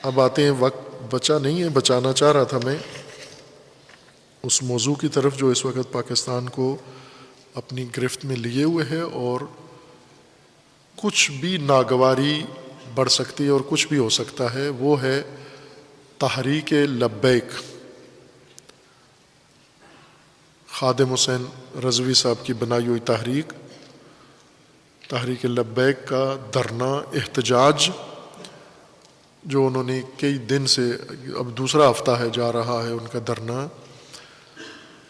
اب آتے ہیں، وقت بچا نہیں ہے، بچانا چاہ رہا تھا میں اس موضوع کی طرف جو اس وقت پاکستان کو اپنی گرفت میں لیے ہوئے ہے اور کچھ بھی ناگواری بڑھ سکتی ہے اور کچھ بھی ہو سکتا ہے، وہ ہے تحریک لبیک۔ خادم حسین رضوی صاحب کی بنائی ہوئی تحریک لبیک کا دھرنا احتجاج جو انہوں نے کئی دن سے، اب دوسرا ہفتہ ہے جا رہا ہے ان کا دھرنا،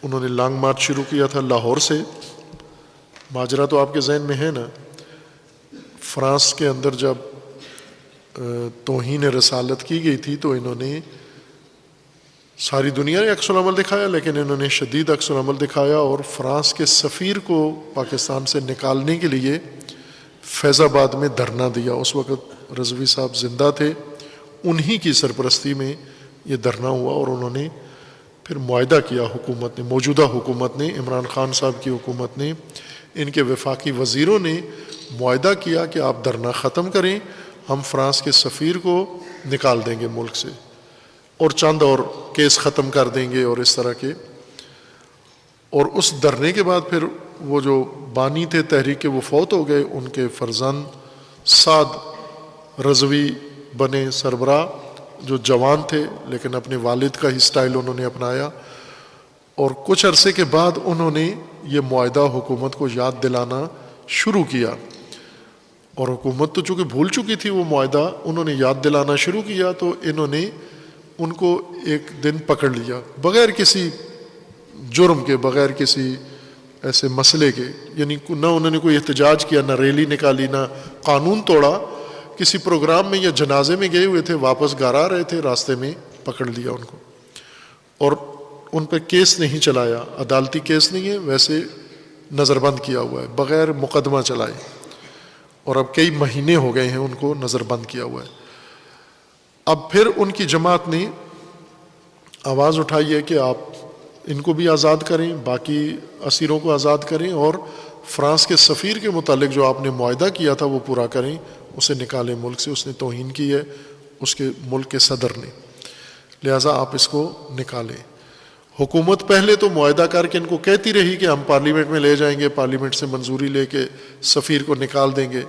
انہوں نے لانگ مارچ شروع کیا تھا لاہور سے۔ ماجرا تو آپ کے ذہن میں ہے نا، فرانس کے اندر جب توہین رسالت کی گئی تھی تو انہوں نے ساری دنیا نے عکس العمل دکھایا، لیکن انہوں نے شدید عکس العمل دکھایا اور فرانس کے سفیر کو پاکستان سے نکالنے کے لیے فیض آباد میں دھرنا دیا۔ اس وقت رضوی صاحب زندہ تھے، انہی کی سرپرستی میں یہ دھرنا ہوا اور انہوں نے پھر معاہدہ کیا، حکومت نے، موجودہ حکومت نے، عمران خان صاحب کی حکومت نے، ان کے وفاقی وزیروں نے معاہدہ کیا کہ آپ دھرنا ختم کریں، ہم فرانس کے سفیر کو نکال دیں گے ملک سے اور چند اور کیس ختم کر دیں گے اور اس طرح کے۔ اور اس دھرنے کے بعد پھر وہ جو بانی تھے تحریک کے وہ فوت ہو گئے، ان کے فرزند سعد رضوی بنے سربراہ، جو جوان تھے لیکن اپنے والد کا ہی سٹائل انہوں نے اپنایا، اور کچھ عرصے کے بعد انہوں نے یہ معاہدہ حکومت کو یاد دلانا شروع کیا، اور حکومت تو چونکہ بھول چکی تھی وہ معاہدہ، انہوں نے یاد دلانا شروع کیا تو انہوں نے ان کو ایک دن پکڑ لیا بغیر کسی جرم کے، بغیر کسی ایسے مسئلے کے، یعنی نہ انہوں نے کوئی احتجاج کیا، نہ ریلی نکالی، نہ قانون توڑا، کسی پروگرام میں یا جنازے میں گئے ہوئے تھے، واپس گھر آ رہے تھے، راستے میں پکڑ لیا ان کو اور ان پہ کیس نہیں چلایا، عدالتی کیس نہیں ہے، ویسے نظر بند کیا ہوا ہے بغیر مقدمہ چلائے، اور اب کئی مہینے ہو گئے ہیں ان کو نظر بند کیا ہوا ہے۔ اب پھر ان کی جماعت نے آواز اٹھائی ہے کہ آپ ان کو بھی آزاد کریں، باقی اسیروں کو آزاد کریں، اور فرانس کے سفیر کے متعلق جو آپ نے معاہدہ کیا تھا وہ پورا کریں، اسے نکالیں ملک سے، اس نے توہین کی ہے اس کے ملک کے صدر نے، لہٰذا آپ اس کو نکالیں۔ حکومت پہلے تو معاہدہ کر کے ان کو کہتی رہی کہ ہم پارلیمنٹ میں لے جائیں گے، پارلیمنٹ سے منظوری لے کے سفیر کو نکال دیں گے،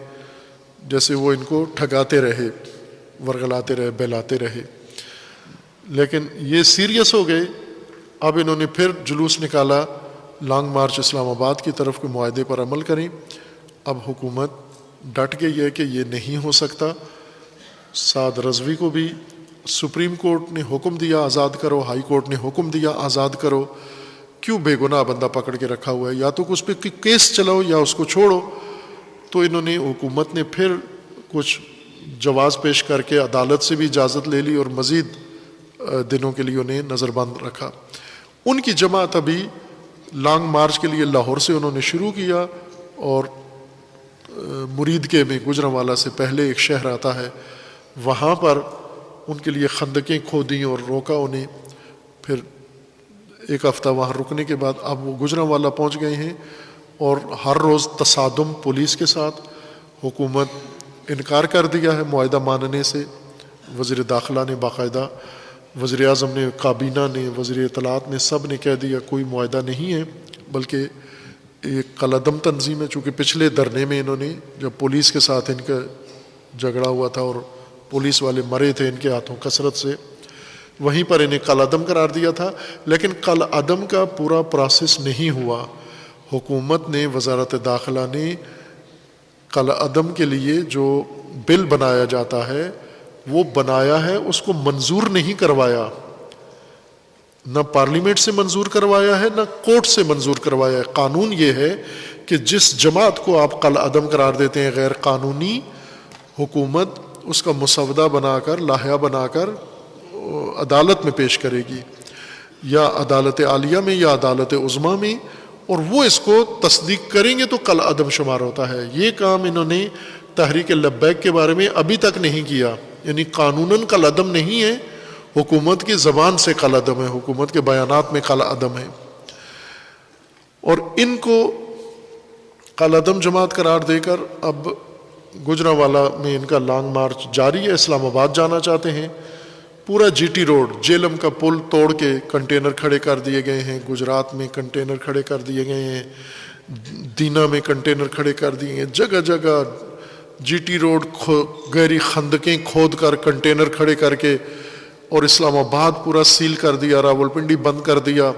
جیسے وہ ان کو ٹھگاتے رہے، ورگلاتے رہے، بہلاتے رہے، لیکن یہ سیریس ہو گئے۔ اب انہوں نے پھر جلوس نکالا لانگ مارچ اسلام آباد کی طرف، کے معاہدے پر عمل کریں۔ اب حکومت ڈٹ گئی ہے کہ یہ نہیں ہو سکتا، سعد رضوی کو بھی سپریم کورٹ نے حکم دیا آزاد کرو، ہائی کورٹ نے حکم دیا آزاد کرو، کیوں بے گناہ بندہ پکڑ کے رکھا ہوا ہے، یا تو اس پہ کیس چلاؤ یا اس کو چھوڑو۔ تو انہوں نے، حکومت نے پھر کچھ جواز پیش کر کے عدالت سے بھی اجازت لے لی اور مزید دنوں کے لیے انہیں نظر بند رکھا۔ ان کی جماعت ابھی لانگ مارچ کے لیے لاہور سے انہوں نے شروع کیا، اور مریدکے میں، گوجرانوالہ سے پہلے ایک شہر آتا ہے، وہاں پر ان کے لیے خندقیں کھودیں اور روکا انہیں، پھر ایک ہفتہ وہاں رکنے کے بعد اب وہ گوجرانوالہ پہنچ گئے ہیں، اور ہر روز تصادم پولیس کے ساتھ۔ حکومت انکار کر دیا ہے معاہدہ ماننے سے، وزیر داخلہ نے باقاعدہ، وزیر اعظم نے، کابینہ نے، وزیر اطلاعات نے، سب نے کہہ دیا کوئی معاہدہ نہیں ہے، بلکہ ایک کالعدم تنظیم ہے، چونکہ پچھلے دھرنے میں انہوں نے جب پولیس کے ساتھ ان کا جھگڑا ہوا تھا اور پولیس والے مرے تھے ان کے ہاتھوں کثرت سے، وہیں پر انہیں کالعدم قرار دیا تھا، لیکن کالعدم کا پورا پروسیس نہیں ہوا۔ حکومت نے، وزارت داخلہ نے کالعدم کے لیے جو بل بنایا جاتا ہے وہ بنایا ہے، اس کو منظور نہیں کروایا، نہ پارلیمنٹ سے منظور کروایا ہے، نہ کورٹ سے منظور کروایا ہے۔ قانون یہ ہے کہ جس جماعت کو آپ کالعدم قرار دیتے ہیں غیر قانونی، حکومت اس کا مسودہ بنا کر، لائحہ بنا کر عدالت میں پیش کرے گی، یا عدالت عالیہ میں یا عدالت عظمیٰ میں، اور وہ اس کو تصدیق کریں گے تو کالعدم شمار ہوتا ہے۔ یہ کام انہوں نے تحریک لبیک کے بارے میں ابھی تک نہیں کیا، یعنی قانوناً کالعدم نہیں ہے، حکومت کی زبان سے کالعدم ہے، حکومت کے بیانات میں کالعدم ہے، اور ان کو کالعدم جماعت قرار دے کر اب گوجرانوالہ میں ان کا لانگ مارچ جاری ہے، اسلام آباد جانا چاہتے ہیں۔ پورا جی ٹی روڈ جیلم کا پل توڑ کے کنٹینر کھڑے کر دیے گئے ہیں، گجرات میں کنٹینر کھڑے کر دیے گئے ہیں، دینا میں کنٹینر کھڑے کر دیے ہیں، جگہ جگہ جی ٹی روڈ گہری خندقیں کھود کر کنٹینر کھڑے کر کے، اور اسلام آباد پورا سیل کر دیا، راولپنڈی بند کر دیا.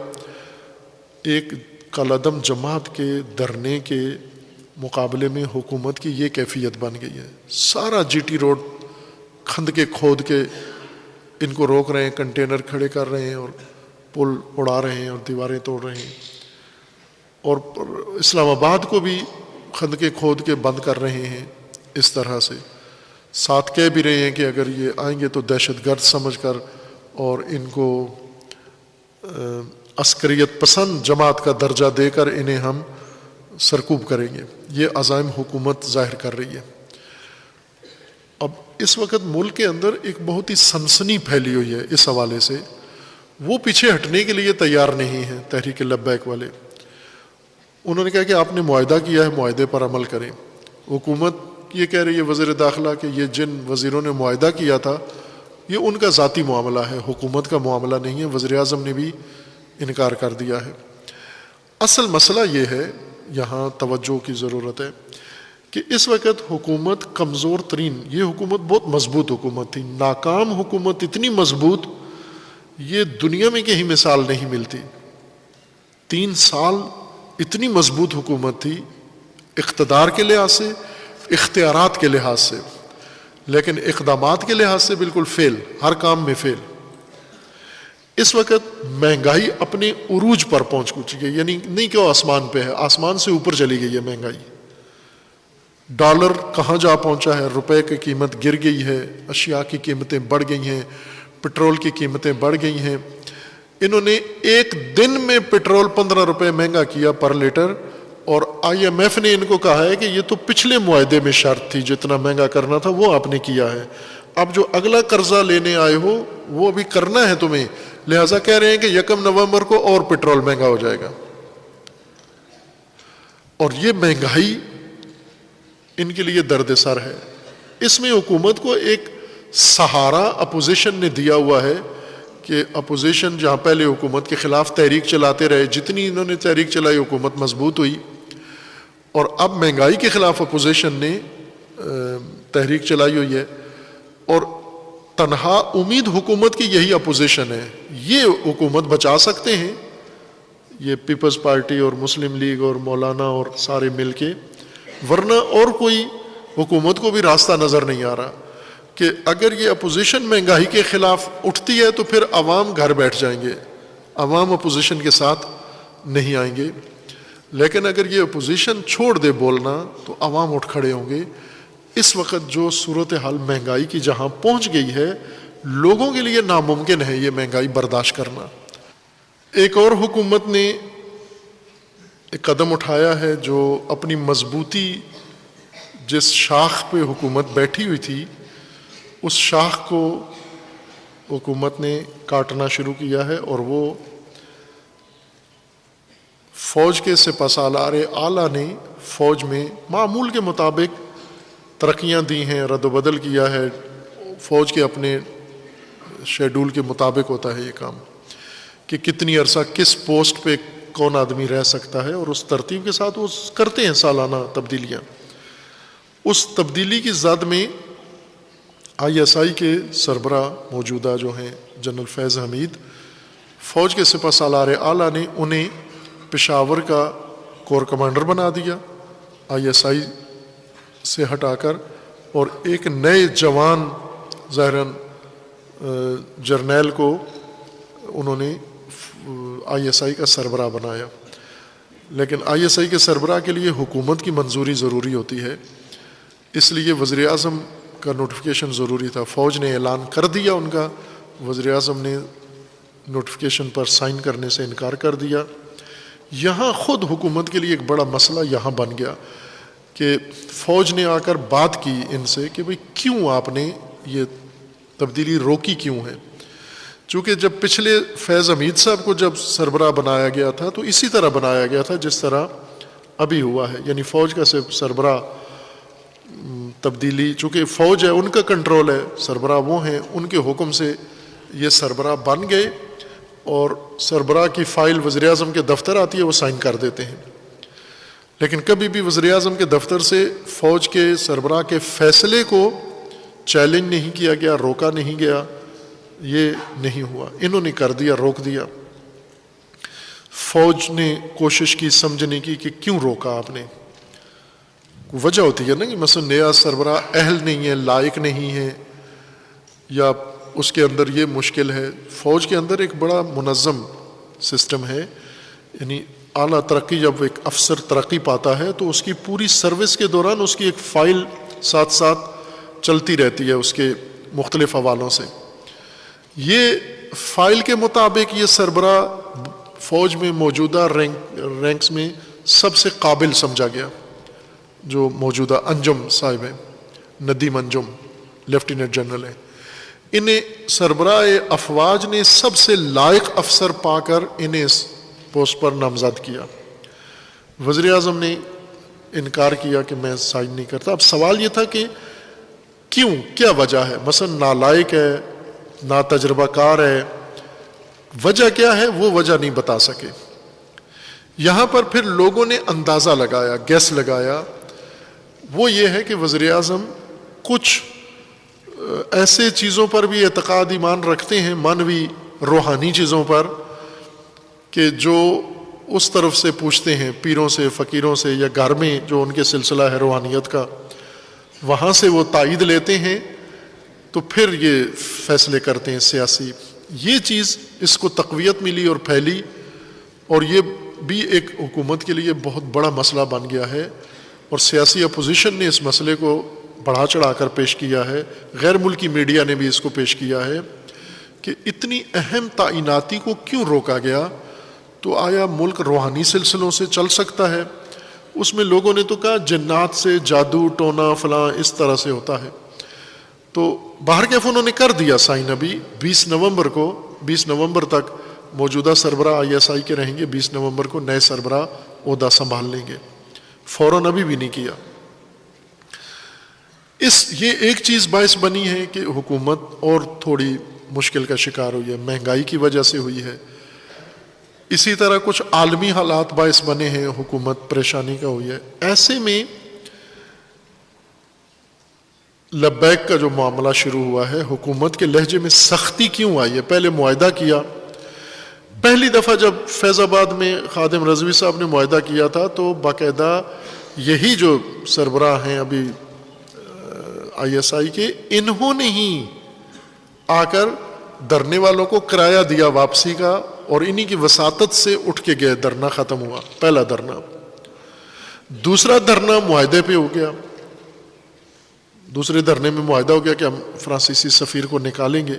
ایک کالعدم جماعت کے دھرنے کے مقابلے میں حکومت کی یہ کیفیت بن گئی ہے. سارا جی ٹی روڈ خندقیں کھود کے ان کو روک رہے ہیں، کنٹینر کھڑے کر رہے ہیں اور پل اڑا رہے ہیں اور دیواریں توڑ رہے ہیں، اور اسلام آباد کو بھی خندقیں کھود کے بند کر رہے ہیں. اس طرح سے ساتھ کہہ بھی رہے ہیں کہ اگر یہ آئیں گے تو دہشت گرد سمجھ کر اور ان کو عسکریت پسند جماعت کا درجہ دے کر انہیں ہم سرکوب کریں گے. یہ عزائم حکومت ظاہر کر رہی ہے. اب اس وقت ملک کے اندر ایک بہت ہی سنسنی پھیلی ہوئی ہے اس حوالے سے. وہ پیچھے ہٹنے کے لیے تیار نہیں ہیں تحریک لبیک والے. انہوں نے کہا کہ آپ نے معاہدہ کیا ہے، معاہدے پر عمل کریں. حکومت یہ کہہ رہی ہے وزیر داخلہ کہ یہ جن وزیروں نے معاہدہ کیا تھا یہ ان کا ذاتی معاملہ ہے، حکومت کا معاملہ نہیں ہے. وزیر اعظم نے بھی انکار کر دیا ہے. اصل مسئلہ یہ ہے، یہاں توجہ کی ضرورت ہے کہ اس وقت حکومت کمزور ترین، یہ حکومت بہت مضبوط حکومت تھی، ناکام حکومت اتنی مضبوط یہ دنیا میں کہیں مثال نہیں ملتی. 3 سال اتنی مضبوط حکومت تھی اقتدار کے لحاظ سے، اختیارات کے لحاظ سے، لیکن اقدامات کے لحاظ سے بالکل فیل، ہر کام میں فیل. اس وقت مہنگائی اپنے عروج پر پہنچ چکی ہے، یعنی نہیں کہ وہ آسمان پہ ہے، آسمان سے اوپر چلی گئی ہے مہنگائی. ڈالر کہاں جا پہنچا ہے، روپے کی قیمت گر گئی ہے، اشیاء کی قیمتیں بڑھ گئی ہیں، پٹرول کی قیمتیں بڑھ گئی ہیں. انہوں نے ایک دن میں پٹرول 15 روپے مہنگا کیا پر لیٹر، اور آئی ایم ایف نے ان کو کہا ہے کہ یہ تو پچھلے معاہدے میں شرط تھی، جتنا مہنگا کرنا تھا وہ آپ نے کیا ہے، اب جو اگلا قرضہ لینے آئے ہو وہ ابھی کرنا ہے تمہیں، لہٰذا کہہ رہے ہیں کہ 1 نومبر کو اور پٹرول مہنگا ہو جائے گا. اور یہ مہنگائی ان کے لیے درد سر ہے. اس میں حکومت کو ایک سہارا اپوزیشن نے دیا ہوا ہے کہ اپوزیشن جہاں پہلے حکومت کے خلاف تحریک چلاتے رہے، جتنی انہوں نے تحریک چلائی حکومت مضبوط ہوئی، اور اب مہنگائی کے خلاف اپوزیشن نے تحریک چلائی ہوئی ہے، اور تنہا امید حکومت کی یہی اپوزیشن ہے. یہ حکومت بچا سکتے ہیں یہ پیپلز پارٹی اور مسلم لیگ اور مولانا اور سارے مل کے، ورنہ اور کوئی حکومت کو بھی راستہ نظر نہیں آ رہا کہ اگر یہ اپوزیشن مہنگائی کے خلاف اٹھتی ہے تو پھر عوام گھر بیٹھ جائیں گے، عوام اپوزیشن کے ساتھ نہیں آئیں گے. لیکن اگر یہ اپوزیشن چھوڑ دے بولنا تو عوام اٹھ کھڑے ہوں گے. اس وقت جو صورتحال مہنگائی کی جہاں پہنچ گئی ہے، لوگوں کے لیے ناممکن ہے یہ مہنگائی برداشت کرنا. ایک اور حکومت نے ایک قدم اٹھایا ہے جو اپنی مضبوطی، جس شاخ پہ حکومت بیٹھی ہوئی تھی اس شاخ کو حکومت نے کاٹنا شروع کیا ہے، اور وہ فوج کے سپہ سالار اعلیٰ نے فوج میں معمول کے مطابق ترقیاں دی ہیں، رد و بدل کیا ہے. فوج کے اپنے شیڈول کے مطابق ہوتا ہے یہ کام کہ کتنی عرصہ کس پوسٹ پہ کون آدمی رہ سکتا ہے، اور اس ترتیب کے ساتھ وہ کرتے ہیں سالانہ تبدیلیاں. اس تبدیلی کی زد میں آئی ایس آئی کے سربراہ موجودہ جو ہیں جنرل فیض حمید، فوج کے سپہ سالار اعلیٰ نے انہیں پشاور کا کور کمانڈر بنا دیا آئی ایس آئی سے ہٹا کر، اور ایک نئے جوان ظاہراً جرنیل کو انہوں نے آئی ایس آئی کا سربراہ بنایا. لیکن آئی ایس آئی کے سربراہ کے لیے حکومت کی منظوری ضروری ہوتی ہے، اس لیے وزیر اعظم کا نوٹیفیکیشن ضروری تھا. فوج نے اعلان کر دیا ان کا، وزیر اعظم نے نوٹیفیکیشن پر سائن کرنے سے انکار کر دیا. یہاں خود حکومت کے لیے ایک بڑا مسئلہ یہاں بن گیا کہ فوج نے آ کر بات کی ان سے کہ بھئی کیوں آپ نے یہ تبدیلی روکی کیوں ہے. چونکہ جب پچھلے فیض حمید صاحب کو جب سربراہ بنایا گیا تھا تو اسی طرح بنایا گیا تھا جس طرح ابھی ہوا ہے، یعنی فوج کا سربراہ تبدیلی، چونکہ فوج ہے ان کا کنٹرول ہے، سربراہ وہ ہیں، ان کے حکم سے یہ سربراہ بن گئے اور سربراہ کی فائل وزیر اعظم کے دفتر آتی ہے، وہ سائن کر دیتے ہیں، لیکن کبھی بھی وزیر اعظم کے دفتر سے فوج کے سربراہ کے فیصلے کو چیلنج نہیں کیا گیا، روکا نہیں گیا، یہ نہیں ہوا، انہوں نے کر دیا، روک دیا۔ فوج نے کوشش کی سمجھنے کی کہ کیوں روکا آپ نے، وجہ ہوتی ہے نا کہ مثلا نیا سربراہ اہل نہیں ہے، لائق نہیں ہے، یا اس کے اندر یہ مشکل ہے۔ فوج کے اندر ایک بڑا منظم سسٹم ہے، یعنی اعلیٰ ترقی، جب ایک افسر ترقی پاتا ہے تو اس کی پوری سروس کے دوران اس کی ایک فائل ساتھ ساتھ چلتی رہتی ہے اس کے مختلف حوالوں سے۔ یہ فائل کے مطابق یہ سربراہ فوج میں موجودہ رینکس میں سب سے قابل سمجھا گیا، جو موجودہ انجم صاحب ہیں، ندیم انجم لیفٹیننٹ جنرل ہیں، انہیں سربراہ افواج نے سب سے لائق افسر پا کر انہیں اس پوسٹ پر نامزد کیا۔ وزیر اعظم نے انکار کیا کہ میں سائن نہیں کرتا۔ اب سوال یہ تھا کہ کیوں، کیا وجہ ہے؟ مثلا نالائق ہے، نا تجربہ کار ہے، وجہ کیا ہے؟ وہ وجہ نہیں بتا سکے۔ یہاں پر پھر لوگوں نے اندازہ لگایا، گیس لگایا، وہ یہ ہے کہ وزیر اعظم کچھ ایسے چیزوں پر بھی اعتقاد ایمان رکھتے ہیں، معنوی روحانی چیزوں پر، کہ جو اس طرف سے پوچھتے ہیں، پیروں سے، فقیروں سے، یا گھر میں جو ان کے سلسلہ ہے روحانیت کا، وہاں سے وہ تائید لیتے ہیں، تو پھر یہ فیصلے کرتے ہیں سیاسی۔ یہ چیز اس کو تقویت ملی اور پھیلی، اور یہ بھی ایک حکومت کے لیے بہت بڑا مسئلہ بن گیا ہے، اور سیاسی اپوزیشن نے اس مسئلے کو بڑھا چڑھا کر پیش کیا ہے، غیر ملکی میڈیا نے بھی اس کو پیش کیا ہے کہ اتنی اہم تعیناتی کو کیوں روکا گیا؟ تو آیا ملک روحانی سلسلوں سے چل سکتا ہے؟ اس میں لوگوں نے تو کہا جنات سے، جادو ٹونا فلاں اس طرح سے ہوتا ہے۔ تو باہر کیف انہوں نے کر دیا سائن، ابھی 20 نومبر تک موجودہ سربراہ آئی ایس آئی کے رہیں گے، 20 نومبر کو نئے سربراہ عہدہ سنبھال لیں گے، فوراً ابھی بھی نہیں کیا۔ یہ ایک چیز باعث بنی ہے کہ حکومت اور تھوڑی مشکل کا شکار ہوئی ہے، مہنگائی کی وجہ سے ہوئی ہے۔ اسی طرح کچھ عالمی حالات باعث بنے ہیں حکومت پریشانی کا ہوئی ہے۔ ایسے میں لبیک کا جو معاملہ شروع ہوا ہے، حکومت کے لہجے میں سختی کیوں آئی ہے؟ پہلے معاہدہ کیا، پہلی دفعہ جب فیض آباد میں خادم رضوی صاحب نے معاہدہ کیا تھا تو باقاعدہ یہی جو سربراہ ہیں ابھی آئی ایس آئی کے، انہوں نے ہی آ کر دھرنے والوں کو کرایہ دیا واپسی کا، اور انہی کی وساطت سے اٹھ کے گئے، دھرنا ختم ہوا، پہلا دھرنا۔ دوسرا دھرنا معاہدے پہ ہو گیا، دوسرے دھرنے میں معاہدہ ہو گیا کہ ہم فرانسیسی سفیر کو نکالیں گے۔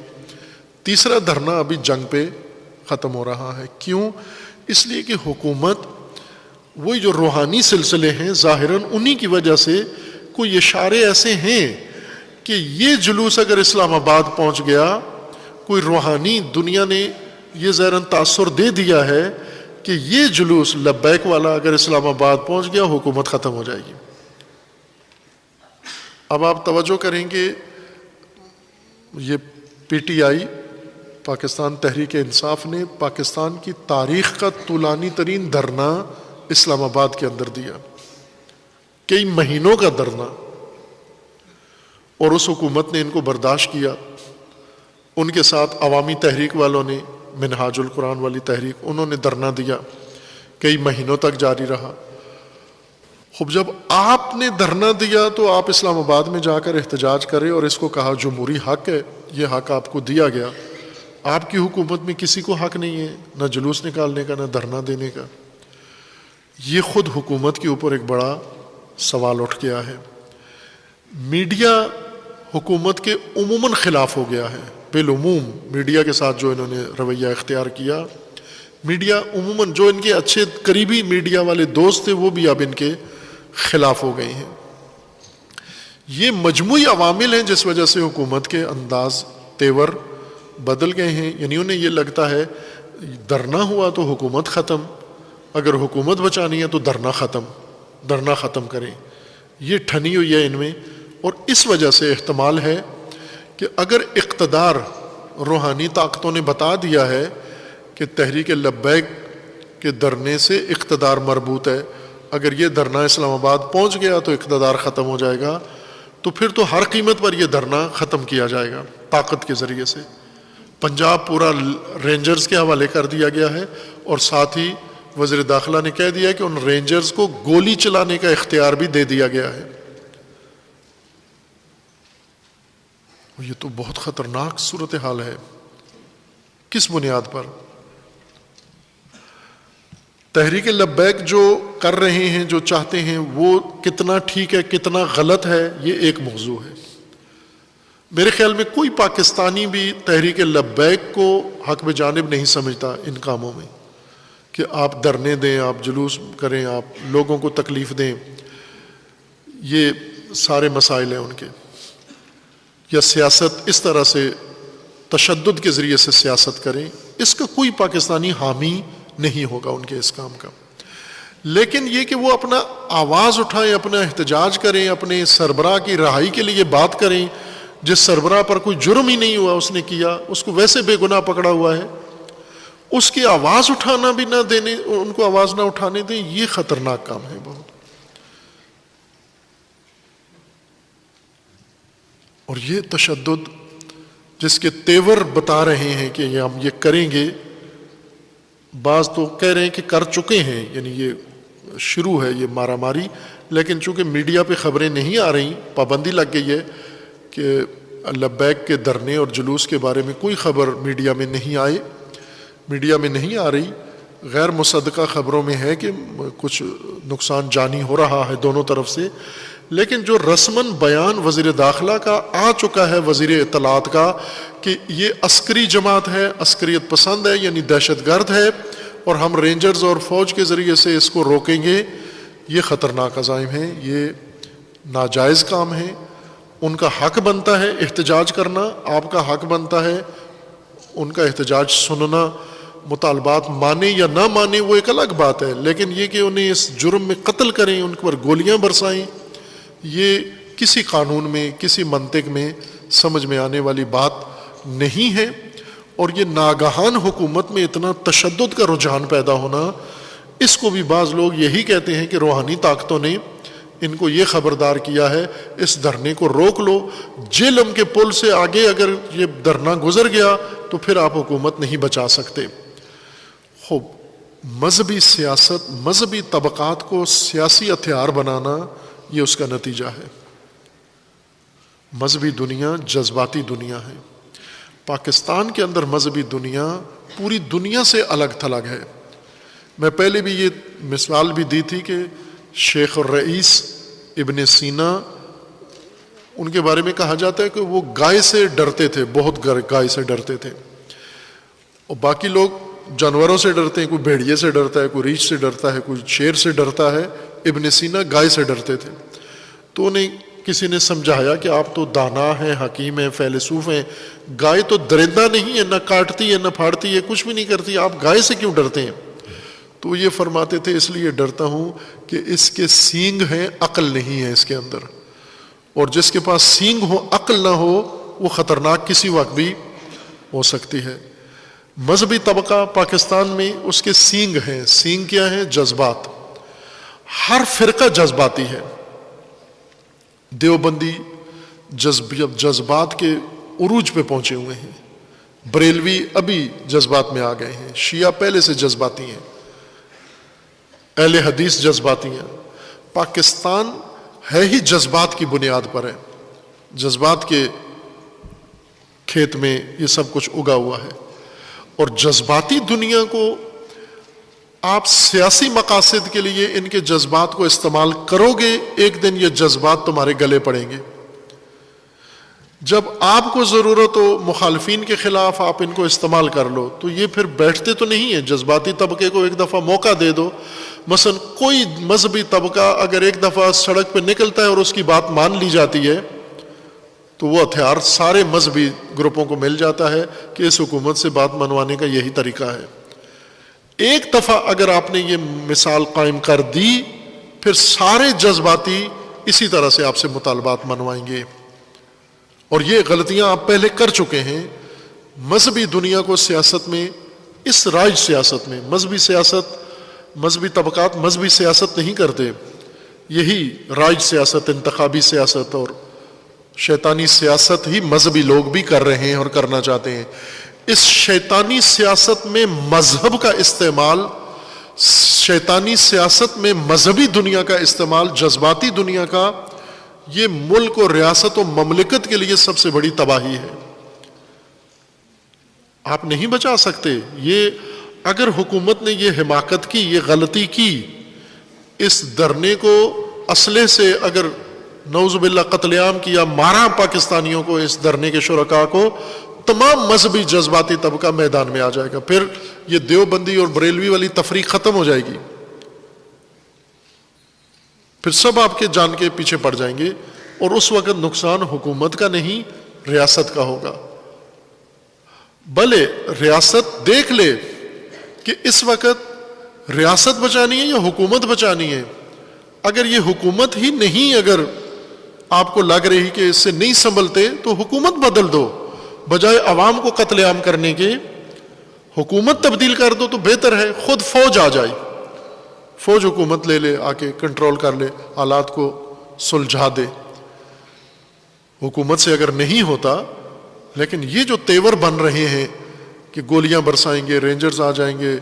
تیسرا دھرنا ابھی جنگ پہ ختم ہو رہا ہے۔ کیوں؟ اس لیے کہ حکومت وہی جو روحانی سلسلے ہیں ظاہراً انہی کی وجہ سے کوئی اشارے ایسے ہیں کہ یہ جلوس اگر اسلام آباد پہنچ گیا، کوئی روحانی دنیا نے یہ ظاہراً تاثر دے دیا ہے کہ یہ جلوس لبیک والا اگر اسلام آباد پہنچ گیا حکومت ختم ہو جائے گی۔ اب آپ توجہ کریں گے، یہ P T I Pakistan Tehreek Insaf نے پاکستان کی تاریخ کا طولانی ترین دھرنا اسلام آباد کے اندر دیا، کئی مہینوں کا دھرنا، اور اس حکومت نے ان کو برداشت کیا۔ ان کے ساتھ عوامی تحریک والوں نے، منہاج القرآن والی تحریک، انہوں نے دھرنا دیا، کئی مہینوں تک جاری رہا۔ خوب جب آپ نے دھرنا دیا تو آپ اسلام آباد میں جا کر احتجاج کرے اور اس کو کہا جمہوری حق ہے، یہ حق آپ کو دیا گیا، آپ کی حکومت میں کسی کو حق نہیں ہے نہ جلوس نکالنے کا نہ دھرنا دینے کا۔ یہ خود حکومت کے اوپر ایک بڑا سوال اٹھ گیا ہے۔ میڈیا حکومت کے عموماً خلاف ہو گیا ہے، بالعموم میڈیا کے ساتھ جو انہوں نے رویہ اختیار کیا، میڈیا عموماً جو ان کے اچھے قریبی میڈیا والے دوست تھے وہ بھی اب ان کے خلاف ہو گئے ہیں۔ یہ مجموعی عوامل ہیں جس وجہ سے حکومت کے انداز تیور بدل گئے ہیں۔ یعنی انہیں یہ لگتا ہے دھرنا ہوا تو حکومت ختم، اگر حکومت بچانی ہے تو دھرنا ختم کریں، یہ ٹھنی ہوئی ہے ان میں۔ اور اس وجہ سے احتمال ہے کہ اگر اقتدار روحانی طاقتوں نے بتا دیا ہے کہ تحریک لبیک کے دھرنے سے اقتدار مربوط ہے، اگر یہ دھرنا اسلام آباد پہنچ گیا تو اقتدار ختم ہو جائے گا، تو پھر تو ہر قیمت پر یہ دھرنا ختم کیا جائے گا طاقت کے ذریعے سے۔ پنجاب پورا رینجرز کے حوالے کر دیا گیا ہے، اور ساتھ ہی وزیر داخلہ نے کہہ دیا کہ ان رینجرز کو گولی چلانے کا اختیار بھی دے دیا گیا ہے۔ یہ تو بہت خطرناک صورتحال ہے۔ کس بنیاد پر؟ تحریک لبیک جو کر رہے ہیں، جو چاہتے ہیں، وہ کتنا ٹھیک ہے کتنا غلط ہے، یہ ایک موضوع ہے۔ میرے خیال میں کوئی پاکستانی بھی تحریک لبیک کو حق بجانب نہیں سمجھتا ان کاموں میں، کہ آپ دھرنے دیں، آپ جلوس کریں، آپ لوگوں کو تکلیف دیں، یہ سارے مسائل ہیں ان کے، یا سیاست اس طرح سے تشدد کے ذریعے سے سیاست کریں، اس کا کوئی پاکستانی حامی نہیں ہوگا ان کے اس کام کا۔ لیکن یہ کہ وہ اپنا آواز اٹھائیں، اپنا احتجاج کریں، اپنے سربراہ کی رہائی کے لیے بات کریں، جس سربراہ پر کوئی جرم ہی نہیں ہوا، اس نے کیا، اس کو ویسے بے گناہ پکڑا ہوا ہے، اس کی آواز اٹھانا بھی نہ دینے، ان کو آواز نہ اٹھانے دیں، یہ خطرناک کام ہے بہت۔ اور یہ تشدد جس کے تیور بتا رہے ہیں کہ ہم یہ کریں گے، بعض تو کہہ رہے ہیں کہ کر چکے ہیں، یعنی یہ شروع ہے یہ مارا ماری، لیکن چونکہ میڈیا پہ خبریں نہیں آ رہی، پابندی لگ گئی ہے کہ لبیک کے دھرنے اور جلوس کے بارے میں کوئی خبر میڈیا میں نہیں آئے، میڈیا میں نہیں آ رہی، غیر مصدقہ خبروں میں ہے کہ کچھ نقصان جانی ہو رہا ہے دونوں طرف سے، لیکن جو رسماً بیان وزیر داخلہ کا آ چکا ہے، وزیر اطلاعات کا، کہ یہ عسکری جماعت ہے، عسکریت پسند ہے، یعنی دہشت گرد ہے، اور ہم رینجرز اور فوج کے ذریعے سے اس کو روکیں گے، یہ خطرناک عزائم ہیں، یہ ناجائز کام ہے۔ ان کا حق بنتا ہے احتجاج کرنا، آپ کا حق بنتا ہے ان کا احتجاج سننا، مطالبات مانے یا نہ مانے وہ ایک الگ بات ہے، لیکن یہ کہ انہیں اس جرم میں قتل کریں، ان پر گولیاں برسائیں، یہ کسی قانون میں، کسی منطق میں سمجھ میں آنے والی بات نہیں ہے۔ اور یہ ناگہان حکومت میں اتنا تشدد کا رجحان پیدا ہونا، اس کو بھی بعض لوگ یہی کہتے ہیں کہ روحانی طاقتوں نے ان کو یہ خبردار کیا ہے، اس دھرنے کو روک لو، جہلم کے پل سے آگے اگر یہ دھرنا گزر گیا تو پھر آپ حکومت نہیں بچا سکتے۔ خوب مذہبی سیاست، مذہبی طبقات کو سیاسی ہتھیار بنانا، یہ اس کا نتیجہ ہے۔ مذہبی دنیا جذباتی دنیا ہے، پاکستان کے اندر مذہبی دنیا پوری دنیا سے الگ تھلگ ہے۔ میں پہلے بھی یہ مثال بھی دی تھی کہ شیخ الرئیس ابن سینا، ان کے بارے میں کہا جاتا ہے کہ وہ گائے سے ڈرتے تھے، بہت گائے سے ڈرتے تھے، اور باقی لوگ جانوروں سے ڈرتے ہیں، کوئی بھیڑیے سے ڈرتا ہے، کوئی ریچھ سے ڈرتا ہے، کوئی شیر سے ڈرتا ہے، ابن سینا گائے سے ڈرتے تھے۔ تو انہیں کسی نے سمجھایا کہ آپ تو دانا ہیں، حکیم ہیں، فیلسوف ہیں، گائے تو درندہ نہیں ہے، نہ کاٹتی ہے نہ پھاڑتی ہے، کچھ بھی نہیں کرتی، آپ گائے سے کیوں ڈرتے ہیں؟ تو یہ فرماتے تھے اس لیے ڈرتا ہوں کہ اس کے سینگ ہیں، عقل نہیں ہے اس کے اندر، اور جس کے پاس سینگ ہو عقل نہ ہو وہ خطرناک کسی وقت بھی ہو سکتی ہے۔ مذہبی طبقہ پاکستان میں اس کے سینگ ہیں، سینگ کیا ہیں؟ جذبات، ہر فرقہ جذباتی ہے۔ دیوبندی جذبات کے عروج پہ پہنچے ہوئے ہیں، بریلوی ابھی جذبات میں آ گئے ہیں، شیعہ پہلے سے جذباتی ہیں، اہل حدیث جذباتی ہیں۔ پاکستان ہے ہی جذبات کی بنیاد پر ہے، جذبات کے کھیت میں یہ سب کچھ اگا ہوا ہے، اور جذباتی دنیا کو آپ سیاسی مقاصد کے لیے ان کے جذبات کو استعمال کرو گے، ایک دن یہ جذبات تمہارے گلے پڑیں گے۔ جب آپ کو ضرورت ہو مخالفین کے خلاف آپ ان کو استعمال کر لو، تو یہ پھر بیٹھتے تو نہیں ہیں۔ جذباتی طبقے کو ایک دفعہ موقع دے دو، مثلا کوئی مذہبی طبقہ اگر ایک دفعہ سڑک پہ نکلتا ہے اور اس کی بات مان لی جاتی ہے تو وہ ہتھیار سارے مذہبی گروپوں کو مل جاتا ہے کہ اس حکومت سے بات منوانے کا یہی طریقہ ہے۔ ایک دفعہ اگر آپ نے یہ مثال قائم کر دی، پھر سارے جذباتی اسی طرح سے آپ سے مطالبات منوائیں گے، اور یہ غلطیاں آپ پہلے کر چکے ہیں۔ مذہبی دنیا کو سیاست میں، اس رائج سیاست میں، مذہبی سیاست، مذہبی طبقات مذہبی سیاست نہیں کرتے، یہی رائج سیاست، انتخابی سیاست اور شیطانی سیاست ہی مذہبی لوگ بھی کر رہے ہیں اور کرنا چاہتے ہیں۔ اس شیطانی سیاست میں مذہب کا استعمال، شیطانی سیاست میں مذہبی دنیا کا استعمال، جذباتی دنیا کا، یہ ملک اور ریاست و مملکت کے لیے سب سے بڑی تباہی ہے۔ آپ نہیں بچا سکتے۔ یہ اگر حکومت نے یہ حماقت کی، یہ غلطی کی، اس دھرنے کو اسلحے سے اگر نعوذ باللہ قتل عام کیا، مارا پاکستانیوں کو، اس دھرنے کے شرکاء کو، تمام مذہبی جذباتی طبقہ میدان میں آ جائے گا، پھر یہ دیوبندی اور بریلوی والی تفریق ختم ہو جائے گی، پھر سب آپ کے جان کے پیچھے پڑ جائیں گے، اور اس وقت نقصان حکومت کا نہیں ریاست کا ہوگا۔ بھلے ریاست دیکھ لے کہ اس وقت ریاست بچانی ہے یا حکومت بچانی ہے۔ اگر یہ حکومت ہی نہیں، اگر آپ کو لگ رہی کہ اس سے نہیں سنبھلتے، تو حکومت بدل دو، بجائے عوام کو قتل عام کرنے کے حکومت تبدیل کر دو تو بہتر ہے۔ خود فوج آ جائے، فوج حکومت لے لے، آ کے کنٹرول کر لے، حالات کو سلجھا دے۔ حکومت سے اگر نہیں ہوتا، لیکن یہ جو تیور بن رہے ہیں کہ گولیاں برسائیں گے، رینجرز آ جائیں گے،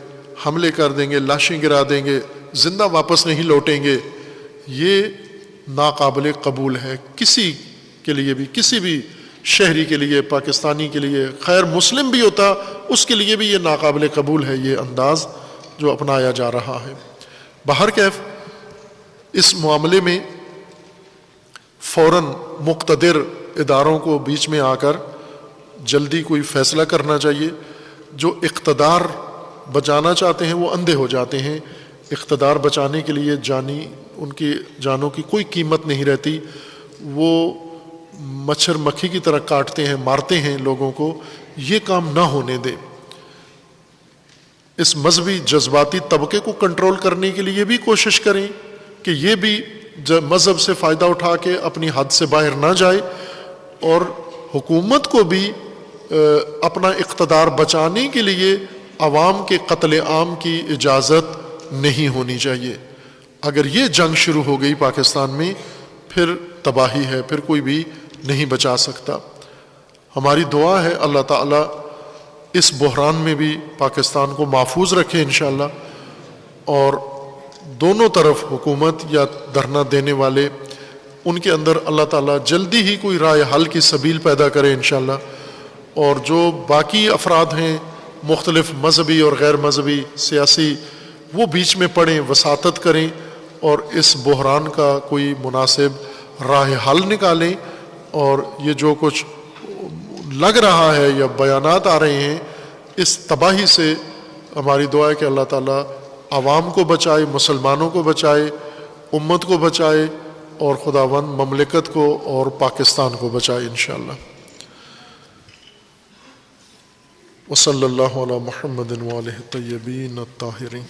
حملے کر دیں گے، لاشیں گرا دیں گے، زندہ واپس نہیں لوٹیں گے، یہ ناقابل قبول ہے کسی کے لیے بھی، کسی بھی شہری کے لیے، پاکستانی کے لیے، خیر مسلم بھی ہوتا اس کے لیے بھی یہ ناقابل قبول ہے، یہ انداز جو اپنایا جا رہا ہے۔ بہرکیف اس معاملے میں فوراً مقتدر اداروں کو بیچ میں آ کر جلدی کوئی فیصلہ کرنا چاہیے۔ جو اقتدار بچانا چاہتے ہیں وہ اندھے ہو جاتے ہیں، اقتدار بچانے کے لیے ان کی جانوں کی کوئی قیمت نہیں رہتی، وہ مچھر مکھی کی طرح کاٹتے ہیں، مارتے ہیں لوگوں کو۔ یہ کام نہ ہونے دیں۔ اس مذہبی جذباتی طبقے کو کنٹرول کرنے کے لیے بھی کوشش کریں کہ یہ بھی مذہب سے فائدہ اٹھا کے اپنی حد سے باہر نہ جائے، اور حکومت کو بھی اپنا اقتدار بچانے کے لیے عوام کے قتل عام کی اجازت نہیں ہونی چاہیے۔ اگر یہ جنگ شروع ہو گئی پاکستان میں، پھر تباہی ہے، پھر کوئی بھی نہیں بچا سکتا۔ ہماری دعا ہے اللہ تعالیٰ اس بحران میں بھی پاکستان کو محفوظ رکھے انشاءاللہ، اور دونوں طرف حکومت یا دھرنا دینے والے، ان کے اندر اللہ تعالیٰ جلدی ہی کوئی رائے حل کی سبیل پیدا کرے انشاءاللہ، اور جو باقی افراد ہیں مختلف مذہبی اور غیر مذہبی سیاسی، وہ بیچ میں پڑیں، وساطت کریں، اور اس بحران کا کوئی مناسب راہ حل نکالیں۔ اور یہ جو کچھ لگ رہا ہے یا بیانات آ رہے ہیں، اس تباہی سے ہماری دعا ہے کہ اللہ تعالیٰ عوام کو بچائے، مسلمانوں کو بچائے، امت کو بچائے، اور خداوند مملکت کو اور پاکستان کو بچائے انشاءاللہ۔ وصلی اللہ علی محمد وآلہ الطیبین الطاہرین۔